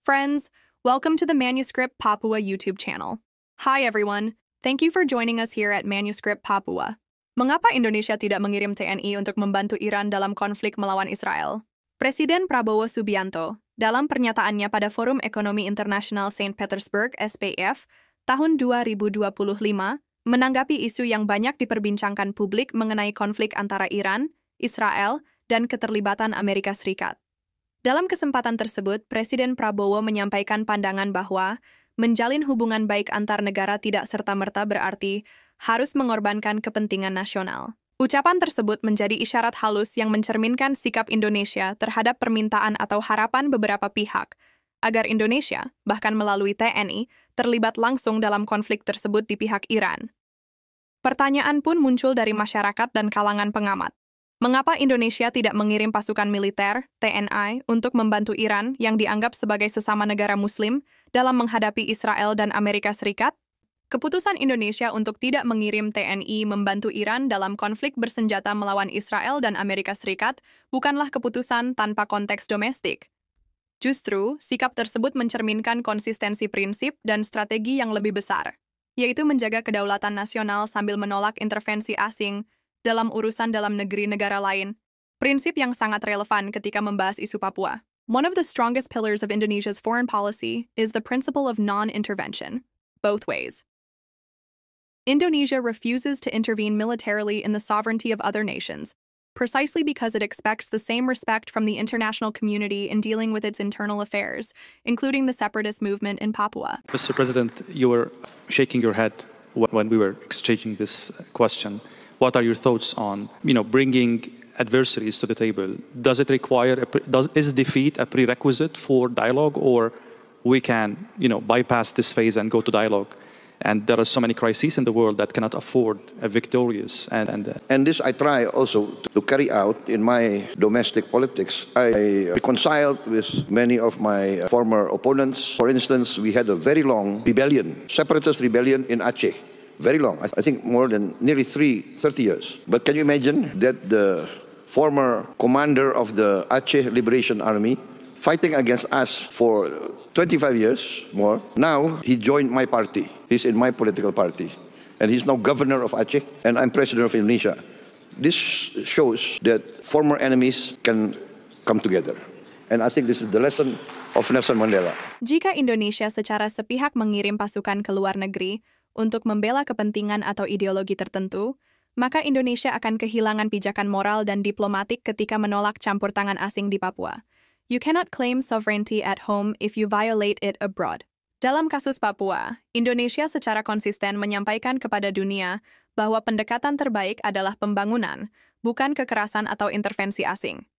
Friends, welcome to the Manuscript Papua YouTube channel. Hi everyone, thank you for joining us here at Manuscript Papua. Mengapa Indonesia tidak mengirim TNI untuk membantu Iran dalam konflik melawan Israel? Presiden Prabowo Subianto, dalam pernyataannya pada Forum Ekonomi Internasional Saint Petersburg (SPF) tahun 2025, menanggapi isu yang banyak diperbincangkan publik mengenai konflik antara Iran, Israel, dan keterlibatan Amerika Serikat. Dalam kesempatan tersebut, Presiden Prabowo menyampaikan pandangan bahwa menjalin hubungan baik antar negara tidak serta-merta berarti harus mengorbankan kepentingan nasional. Ucapan tersebut menjadi isyarat halus yang mencerminkan sikap Indonesia terhadap permintaan atau harapan beberapa pihak agar Indonesia, bahkan melalui TNI, terlibat langsung dalam konflik tersebut di pihak Iran. Pertanyaan pun muncul dari masyarakat dan kalangan pengamat. Mengapa Indonesia tidak mengirim pasukan militer, TNI, untuk membantu Iran yang dianggap sebagai sesama negara Muslim dalam menghadapi Israel dan Amerika Serikat? Keputusan Indonesia untuk tidak mengirim TNI membantu Iran dalam konflik bersenjata melawan Israel dan Amerika Serikat bukanlah keputusan tanpa konteks domestik. Justru, sikap tersebut mencerminkan konsistensi prinsip dan strategi yang lebih besar, yaitu menjaga kedaulatan nasional sambil menolak intervensi asing dalam urusan dalam negeri negara lain, prinsip yang sangat relevan ketika membahas isu Papua. One of the strongest pillars of Indonesia's foreign policy is the principle of non-intervention, both ways. Indonesia refuses to intervene militarily in the sovereignty of other nations, precisely because it expects the same respect from the international community in dealing with its internal affairs, including the separatist movement in Papua. Mr. President, you were shaking your head when we were exchanging this question. What are your thoughts on, bringing adversaries to the table? Does it require, is defeat a prerequisite for dialogue, or we can, bypass this phase and go to dialogue? And there are so many crises in the world that cannot afford a victorious. And this I try also to carry out in my domestic politics. I reconciled with many of my former opponents. For instance, we had a very long rebellion, separatist rebellion in Aceh. Very long, I think more than nearly 30 years. But can you imagine that the former commander of the Aceh Liberation Army, fighting against us for 25 years more, now he joined my party. He's in my political party. And he's now governor of Aceh, and I'm president of Indonesia. This shows that former enemies can come together. And I think this is the lesson of Nelson Mandela. Jika Indonesia secara sepihak mengirim pasukan ke luar negeri untuk membela kepentingan atau ideologi tertentu, maka Indonesia akan kehilangan pijakan moral dan diplomatik ketika menolak campur tangan asing di Papua. You cannot claim sovereignty at home if you violate it abroad. Dalam kasus Papua, Indonesia secara konsisten menyampaikan kepada dunia bahwa pendekatan terbaik adalah pembangunan, bukan kekerasan atau intervensi asing.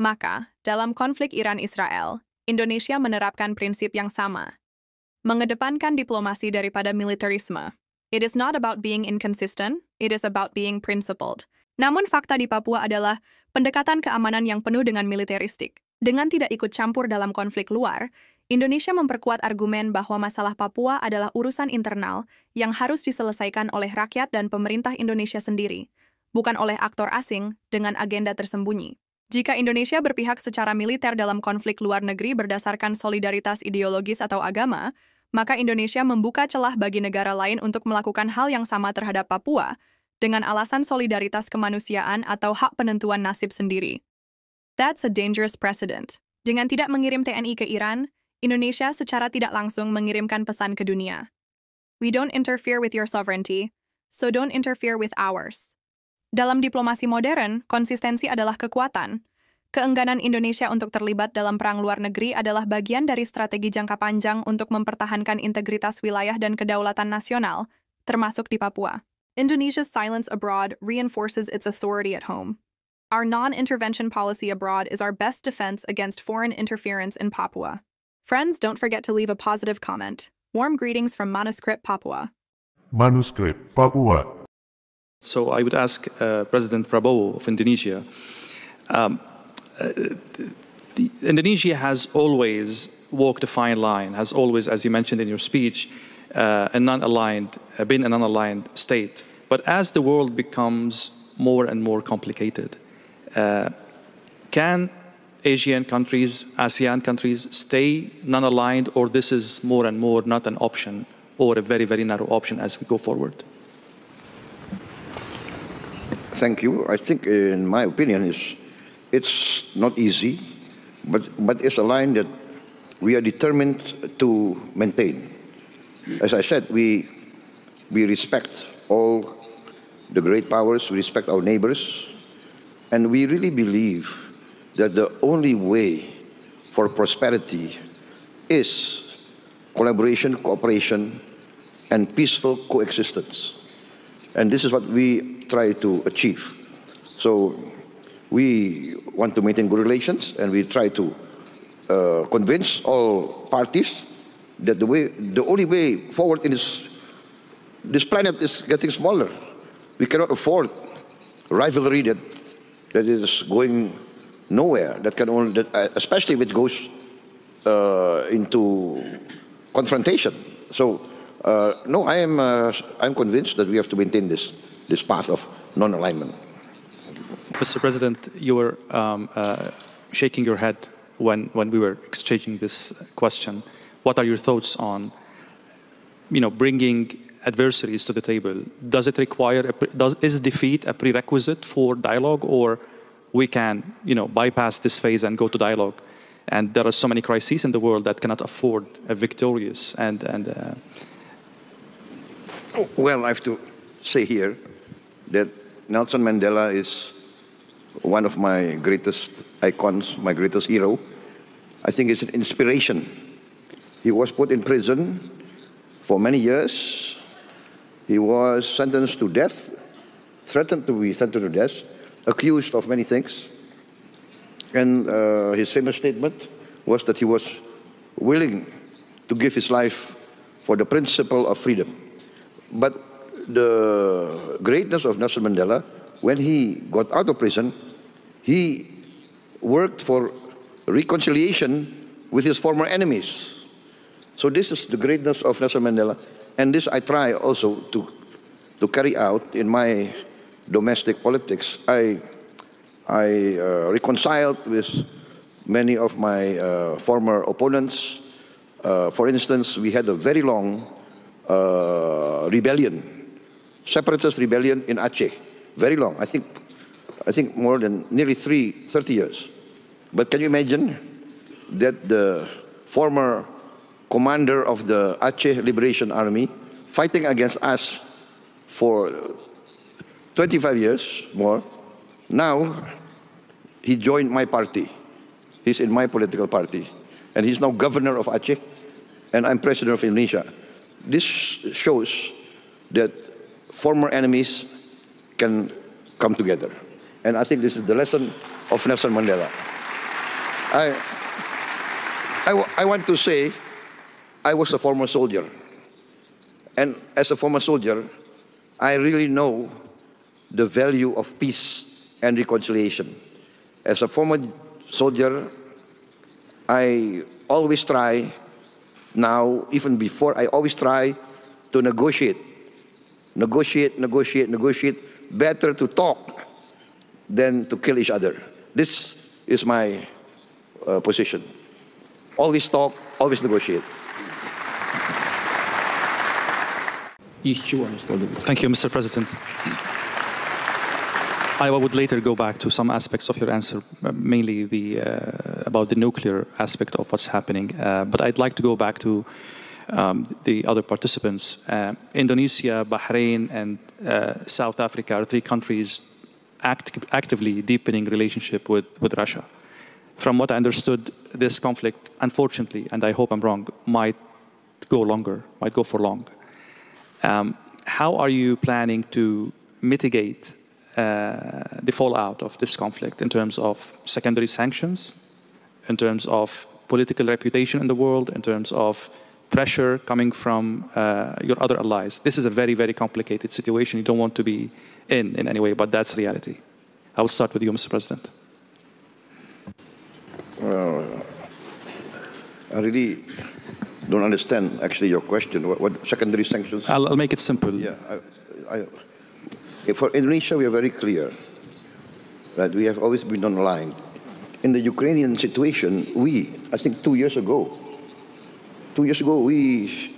Maka, dalam konflik Iran-Israel, Indonesia menerapkan prinsip yang sama, mengedepankan diplomasi daripada militerisme. It is not about being inconsistent, it is about being principled. Namun fakta di Papua adalah pendekatan keamanan yang penuh dengan militeristik. Dengan tidak ikut campur dalam konflik luar, Indonesia memperkuat argumen bahwa masalah Papua adalah urusan internal yang harus diselesaikan oleh rakyat dan pemerintah Indonesia sendiri, bukan oleh aktor asing dengan agenda tersembunyi. Jika Indonesia berpihak secara militer dalam konflik luar negeri berdasarkan solidaritas ideologis atau agama, maka Indonesia membuka celah bagi negara lain untuk melakukan hal yang sama terhadap Papua dengan alasan solidaritas kemanusiaan atau hak penentuan nasib sendiri. That's a dangerous precedent. Dengan tidak mengirim TNI ke Iran, Indonesia secara tidak langsung mengirimkan pesan ke dunia. We don't interfere with your sovereignty, so don't interfere with ours. Dalam diplomasi modern, konsistensi adalah kekuatan. Keengganan Indonesia untuk terlibat dalam perang luar negeri adalah bagian dari strategi jangka panjang untuk mempertahankan integritas wilayah dan kedaulatan nasional, termasuk di Papua. Indonesia's silence abroad reinforces its authority at home. Our non-intervention policy abroad is our best defense against foreign interference in Papua. Friends, don't forget to leave a positive comment. Warm greetings from Manuscript Papua. Manuscript Papua. So I would ask President Prabowo of Indonesia, Indonesia has always walked a fine line, has always, as you mentioned in your speech, been a non-aligned state. But as the world becomes more and more complicated, can Asian countries, ASEAN countries stay non-aligned, or this is more and more not an option or a very, very narrow option as we go forward? Thank you. I think, in my opinion, it's not easy, but it's a line that we are determined to maintain. As I said, we respect all the great powers, we respect our neighbors, and we really believe that the only way for prosperity is collaboration, cooperation, and peaceful coexistence. And this is what we try to achieve. So we want to maintain good relations, and we try to convince all parties that the only way forward in this planet is getting smaller. We cannot afford rivalry that is going nowhere. Especially if it goes into confrontation. So no, I'm convinced that we have to maintain this path of non-alignment. Mr. President, you were shaking your head when we were exchanging this question. What are your thoughts on, bringing adversaries to the table? Does it require, is defeat a prerequisite for dialogue, or we can, bypass this phase and go to dialogue? And there are so many crises in the world that cannot afford a victorious Well, I have to say here that Nelson Mandela is one of my greatest icons, my greatest hero. I think it's an inspiration. He was put in prison for many years. He was sentenced to death, threatened to be sentenced to death, accused of many things. And his famous statement was that he was willing to give his life for the principle of freedom. But the greatness of Nelson Mandela, when he got out of prison, he worked for reconciliation with his former enemies. So this is the greatness of Nelson Mandela. And this I try also to carry out in my domestic politics. I reconciled with many of my former opponents. For instance, we had a very long rebellion, separatist rebellion in Aceh, very long. I think more than nearly 30 years. But can you imagine that the former commander of the Aceh Liberation Army, fighting against us for 25 years more, now he joined my party. He's in my political party. And he's now governor of Aceh, and I'm president of Indonesia. This shows that former enemies can come together. And I think this is the lesson of Nelson Mandela. I want to say, I was a former soldier. And as a former soldier, I really know the value of peace and reconciliation. As a former soldier, I always try, now, even before, I always try to negotiate. Negotiate. Better to talk than to kill each other. This is my position. Always talk, always negotiate. Thank you, Mr. President. I would later go back to some aspects of your answer, mainly about the nuclear aspect of what's happening. But I'd like to go back to the other participants. Indonesia, Bahrain, and South Africa are three countries actively deepening relationship with Russia. From what I understood, this conflict, unfortunately, and I hope I'm wrong, might go for long. How are you planning to mitigate the fallout of this conflict in terms of secondary sanctions, in terms of political reputation in the world, in terms of pressure coming from your other allies? This is a very, very complicated situation you don't want to be in any way, but that's reality. I will start with you, Mr. President. I really don't understand, actually, your question. What secondary sanctions? I'll make it simple. Yeah, for Indonesia, we are very clear that we have always been non-aligned. in the Ukrainian situation, I think 2 years ago, we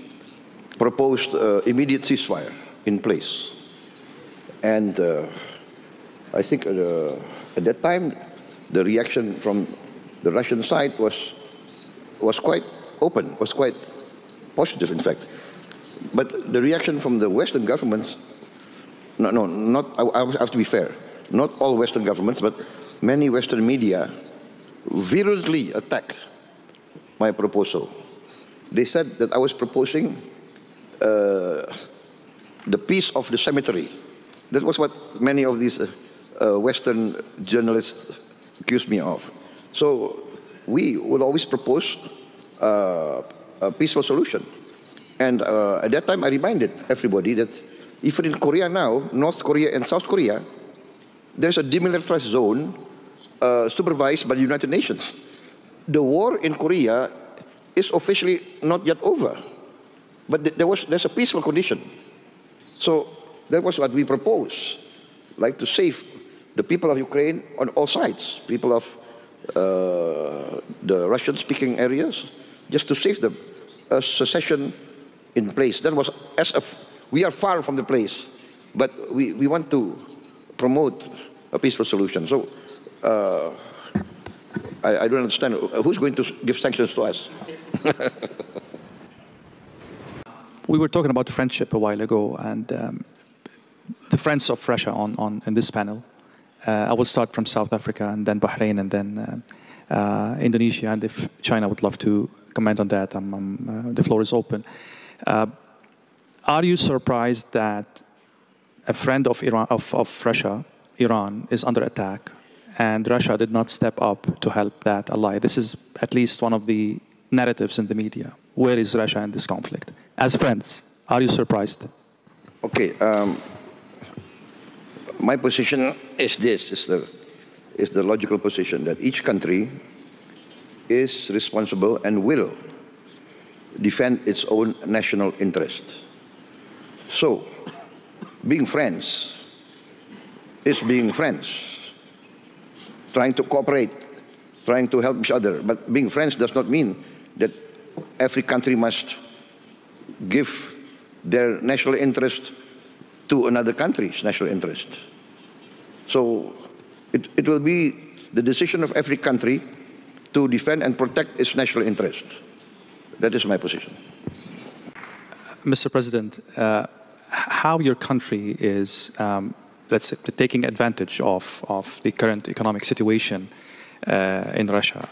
proposed immediate ceasefire in place. And I think at that time, the reaction from the Russian side was quite open, was quite positive, in fact. But the reaction from the Western governments, I have to be fair, not all Western governments, but many Western media virulently attacked my proposal. They said that I was proposing the peace of the cemetery. That was what many of these Western journalists accused me of. So we would always propose a peaceful solution. And at that time, I reminded everybody that even in Korea now, North Korea and South Korea, there's a demilitarized zone supervised by the United Nations. The war in Korea is officially not yet over, but there's a peaceful condition. So that was what we proposed, like to save the people of Ukraine on all sides, people of the Russian-speaking areas, just to save them, a secession in place. That was as if we are far from the place, but we want to promote a peaceful solution. So I don't understand who's going to give sanctions to us. We were talking about friendship a while ago, and the friends of Russia in this panel. I will start from South Africa, and then Bahrain, and then Indonesia. And if China would love to comment on that, the floor is open. Are you surprised that a friend of Iran, of Russia, Iran, is under attack, and Russia did not step up to help that ally? This is at least one of the narratives in the media. Where is Russia in this conflict? As friends, are you surprised? Okay, my position is this, is the logical position that each country is responsible and will defend its own national interests. So, being friends is being friends, trying to cooperate, trying to help each other. But being friends does not mean that every country must give their national interest to another country's national interest. So it will be the decision of every country to defend and protect its national interest. That is my position. Mr. President, how your country is, let's say, taking advantage of the current economic situation in Russia.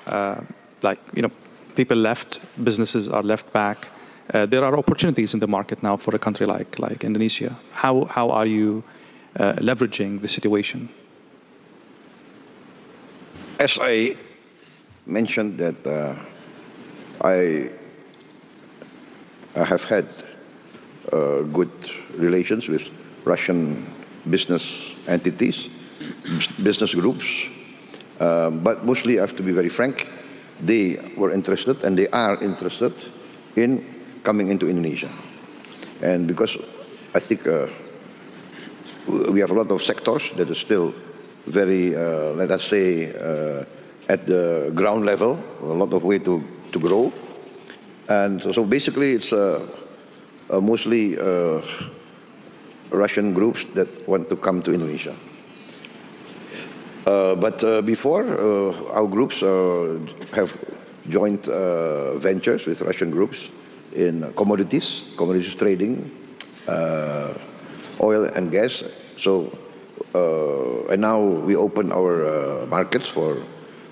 Like, you know, people left, businesses are left back. There are opportunities in the market now for a country like Indonesia. How are you leveraging the situation? As I mentioned that I have had good relations with Russian business entities, business groups, but mostly I have to be very frank, they were interested and they are interested in coming into Indonesia. And because I think we have a lot of sectors that are still very, let us say, at the ground level, a lot of way to grow. And so basically it's mostly Russian groups that want to come to Indonesia. But before, our groups have joint ventures with Russian groups in commodities trading, oil and gas. So, and now we open our markets for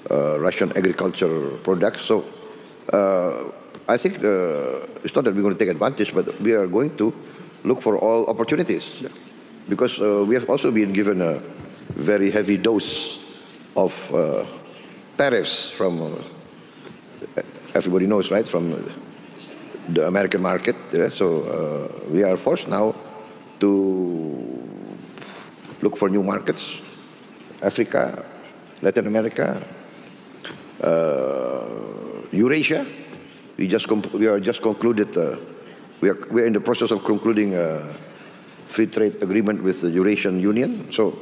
Russian agricultural products. So, I think it's not that we're going to take advantage, but we are going to look for all opportunities. Yeah. Because we have also been given a very heavy dose of tariffs from, everybody knows, right, from the American market. Yeah? So we are forced now to look for new markets, Africa, Latin America, Eurasia. We are just concluded, we are in the process of concluding a free trade agreement with the Eurasian Union, so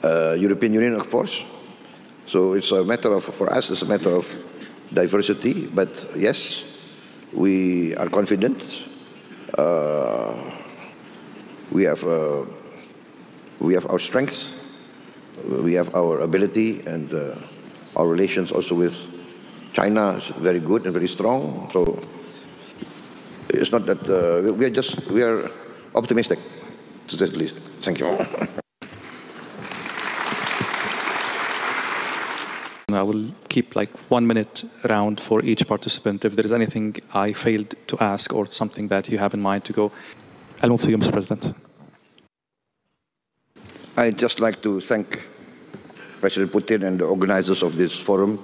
European Union, of course. So it's a matter of, for us, it's a matter of diversity, but yes, we are confident. We have our strengths, we have our ability, and our relations also with China is very good and very strong. So it's not that we are optimistic, to say the least. Thank you. I will keep like 1 minute round for each participant. If there is anything I failed to ask or something that you have in mind to go, I'll move to you, Mr. President. I'd just like to thank President Putin and the organizers of this forum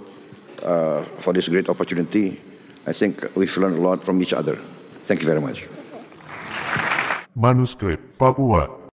for this great opportunity. I think we've learned a lot from each other. Thank you very much. Manuskrip Papua.